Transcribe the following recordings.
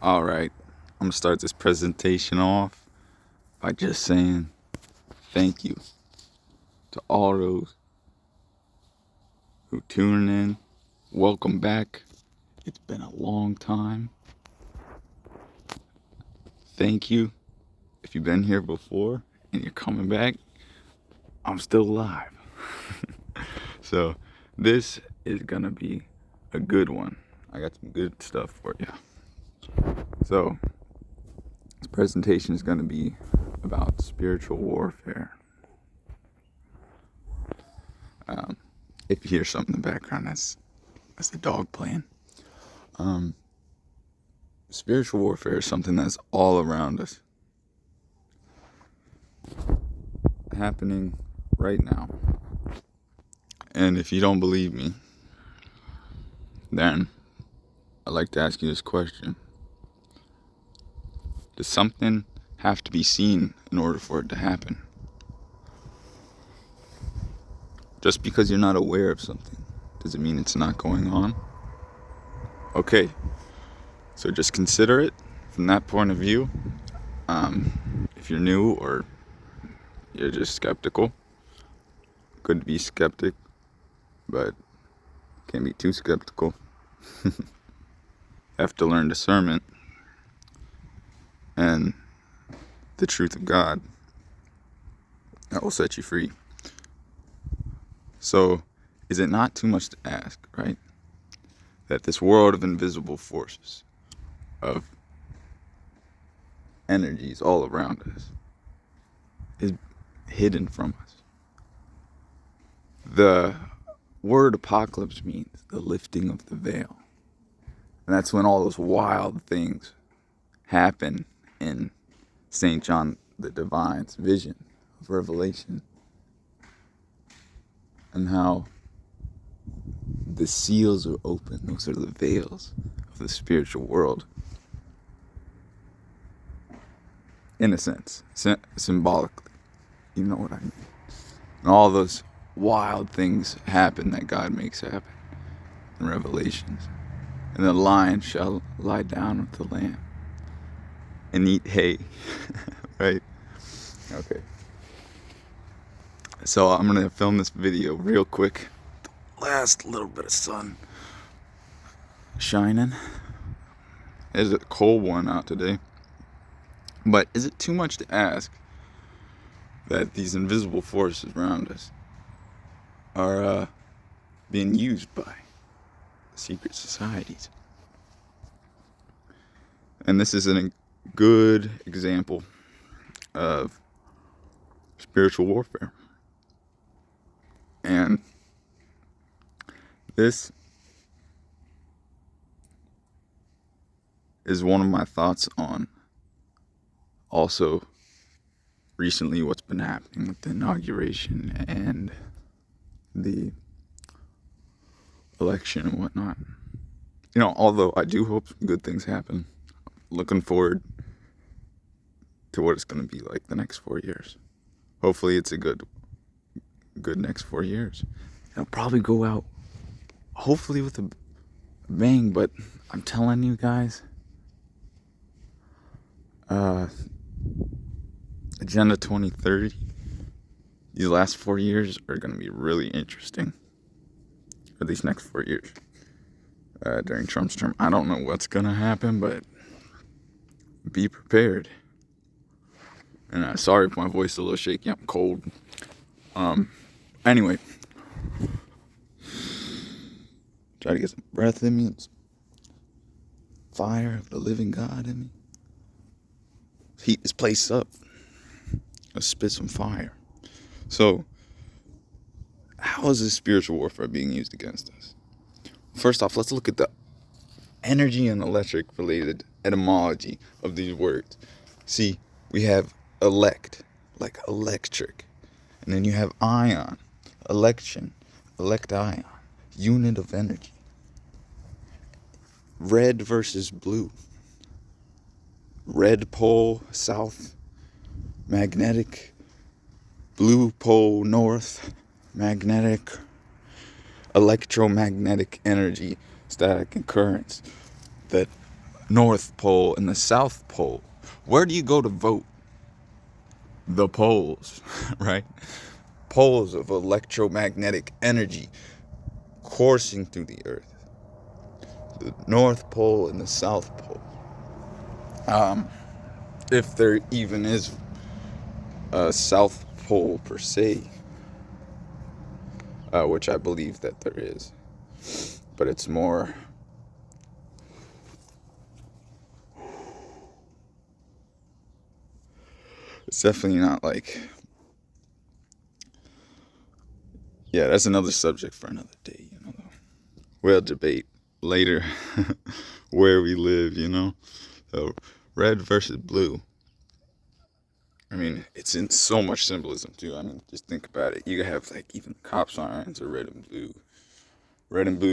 All right, I'm gonna start this presentation off by just saying thank you to all those who tune in. Welcome back. It's been a long time. Thank you. If you've been here before and you're coming back, I'm still alive. So this is gonna be a good one. I got some good stuff for you. So this presentation is gonna be about spiritual warfare. If you hear something in the background, that's the dog playing. Spiritual warfare is something that's all around us, happening right now. And if you don't believe me, then I'd like to ask you this question. Does something have to be seen in order for it to happen? Just because you're not aware of something, does it mean it's not going on? Okay, so just consider it from that point of view. If you're new or you're just skeptical, good to be skeptic, but can't be too skeptical. Have to learn discernment and the truth of God. That will set you free. So, is it not too much to ask, right? That this world of invisible forces, of energies all around us, is hidden from us. The word apocalypse means the lifting of the veil. And that's when all those wild things happen in St. John the Divine's vision of Revelation. And how the seals are open. Those are the veils of the spiritual world. In a sense, symbolically. You know what I mean. And all those wild things happen that God makes happen in Revelations. And the lion shall lie down with the lamb and eat hay. Right? Okay. So I'm going to film this video real quick. The last little bit of sun shining. It's a cold one out today. But is it too much to ask that these invisible forces around us are being used by secret societies? And this is a good example of spiritual warfare. And this is one of my thoughts on also recently what's been happening with the inauguration and the election and whatnot. You know, although I do hope some good things happen, looking forward to what it's going to be like the next 4 years. Hopefully it's a good next 4 years. It'll probably go out hopefully with a bang, but I'm telling you guys, Agenda 2030, these last 4 years are going to be really interesting. Or these next 4 years. During Trump's term. I don't know what's going to happen, but be prepared. And sorry if my voice is a little shaky. I'm cold. Anyway. Try to get some breath in me. Some fire of the living God in me. Heat this place up. Let's spit some fire. So, how is this spiritual warfare being used against us? First off, let's look at the energy and electric related etymology of these words. See, we have elect, like electric. And then you have ion, election, elect-ion, unit of energy. Red versus blue. Red pole, south, magnetic. Blue pole, north, magnetic. Electromagnetic energy, static and currents that North Pole and the South Pole. Where do you go to vote? The poles, right? Poles of electromagnetic energy coursing through the earth. The North Pole and the South Pole. If there even is a South Pole per se, which I believe that there is, but it's more it's definitely not like, yeah, that's another subject for another day, we'll debate later where we live, so red versus blue. I mean, it's in so much symbolism too. I mean, just think about it. You have like even cop signs are red and blue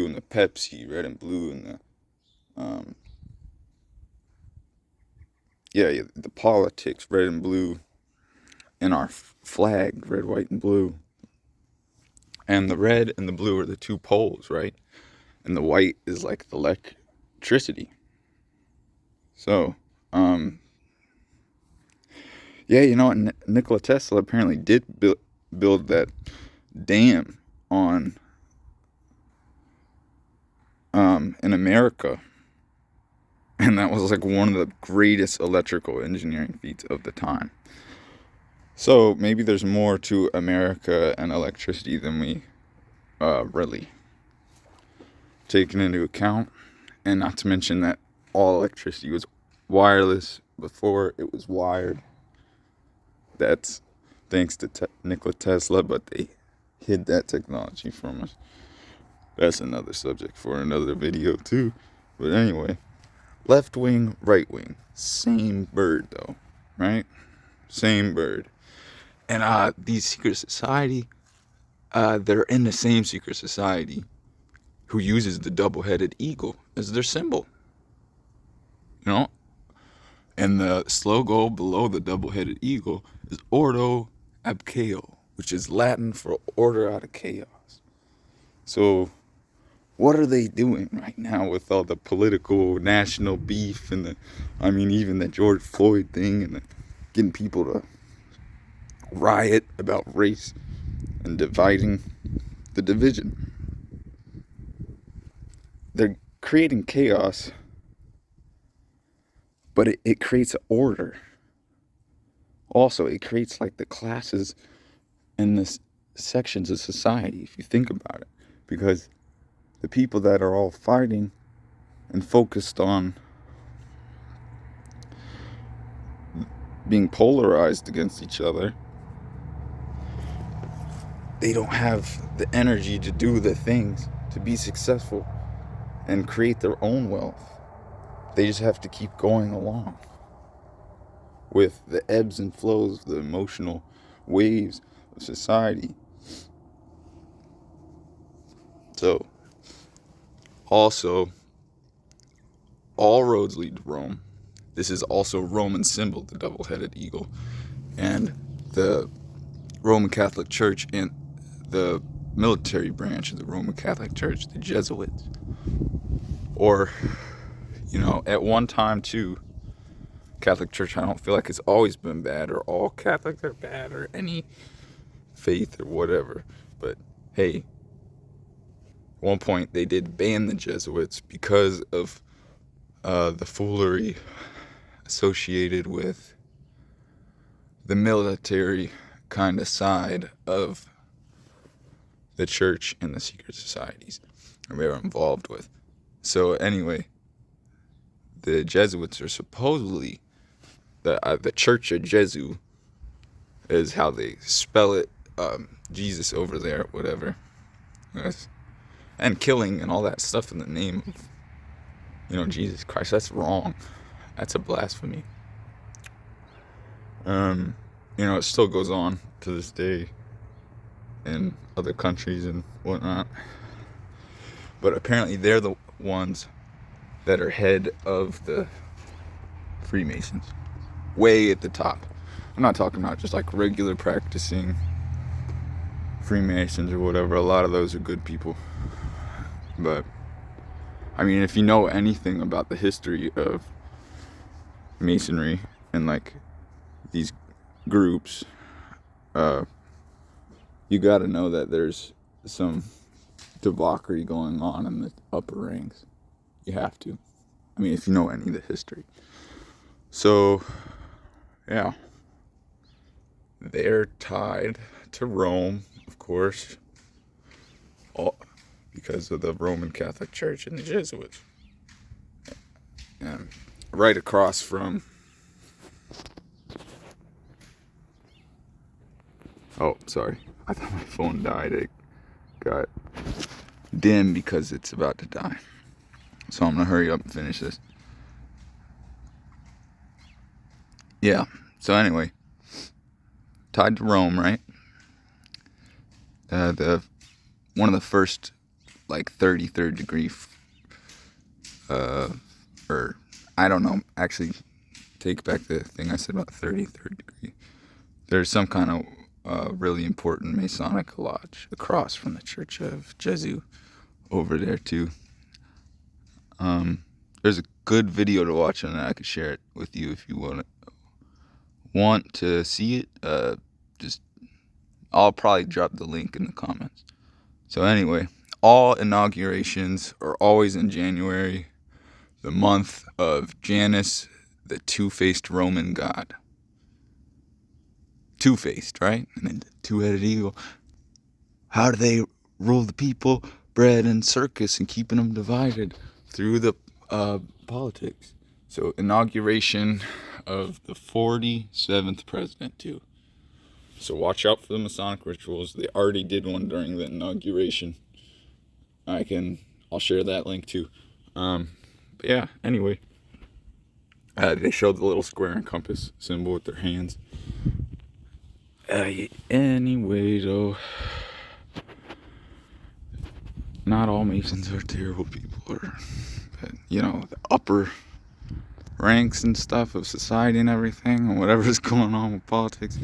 in the Pepsi, red and blue in the the politics, red and blue in our flag, red, white, and blue. And the red and the blue are the two poles, right? And the white is like the electricity. So, Nikola Tesla apparently did build that dam on in America. And that was like one of the greatest electrical engineering feats of the time. So maybe there's more to America and electricity than we really taken into account. And not to mention that all electricity was wireless before it was wired. That's thanks to Nikola Tesla, but they hid that technology from us. That's another subject for another video too. But anyway, left wing, right wing, same bird though, right? Same bird. And these secret society, they're in the same secret society who uses the double-headed eagle as their symbol. And the slogan below the double-headed eagle is Ordo ab Chaos, which is Latin for order out of chaos. So what are they doing right now with all the political national beef and even the George Floyd thing and getting people to riot about race and dividing the division? They're creating chaos, but it creates order. Also, it creates like the classes and the sections of society, if you think about it. Because the people that are all fighting and focused on being polarized against each other, they don't have the energy to do the things to be successful and create their own wealth. They just have to keep going along with the ebbs and flows, the emotional waves of society. So, also, all roads lead to Rome. This is also Roman symbol, the double-headed eagle. And the Roman Catholic Church and the military branch of the Roman Catholic Church, the Jesuits. Or, at one time too, Catholic Church, I don't feel like it's always been bad or all Catholics are bad or any faith or whatever. But hey, at one point they did ban the Jesuits because of the foolery associated with the military kind of side of the church and the secret societies they were involved with. So anyway, the Jesuits are supposedly the Church of Jesu is how they spell it. Jesus over there, whatever, and killing and all that stuff in the name of Jesus Christ. That's wrong. That's a blasphemy. It still goes on to this day in other countries and whatnot. But apparently they're the ones that are head of the Freemasons. Way at the top. I'm not talking about just like regular practicing Freemasons or whatever. A lot of those are good people. But I mean, if you know anything about the history of Masonry and like these groups, you got to know that there's some debauchery going on in the upper ranks. You have to. I mean, if you know any of the history. So, yeah. They're tied to Rome, of course, all because of the Roman Catholic Church and the Jesuits. And right across from... Oh, sorry. I thought my phone died. It got dim because it's about to die. So I'm going to hurry up and finish this. Yeah. So anyway, tied to Rome, right? One of the first, like, 33rd degree, or I don't know. Actually, take back the thing I said about 33rd degree. There's some kind of really important Masonic lodge across from the Church of Jesu over there too. There's a good video to watch on it. I could share it with you if you want to see it. Just I'll probably drop the link in the comments. So anyway, all inaugurations are always in January, the month of Janus, the two-faced Roman god. Two-faced, right? And then the two-headed eagle. How do they rule the people? Bread and circus and keeping them divided through the politics. So inauguration of the 47th president too. So watch out for the Masonic rituals. They already did one during the inauguration. I'll share that link too. But yeah, anyway. They showed the little square and compass symbol with their hands. Anyway, though, not all Masons are terrible people, but, the upper ranks and stuff of society and everything, and whatever's going on with politics,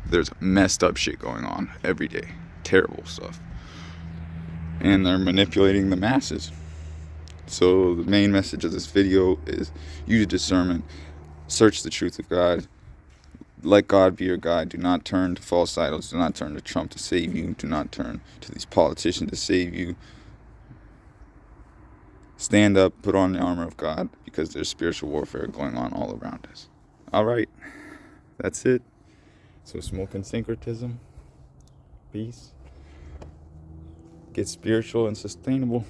there's messed up shit going on every day. Terrible stuff. And they're manipulating the masses. So the main message of this video is use discernment, search the truth of God, let God be your guide. Do not turn to false idols. Do not turn to Trump to save you. Do not turn to these politicians to save you. Stand up, put on the armor of God, because there's spiritual warfare going on all around us. All right, that's it. So smoking syncretism, peace, get spiritual and sustainable.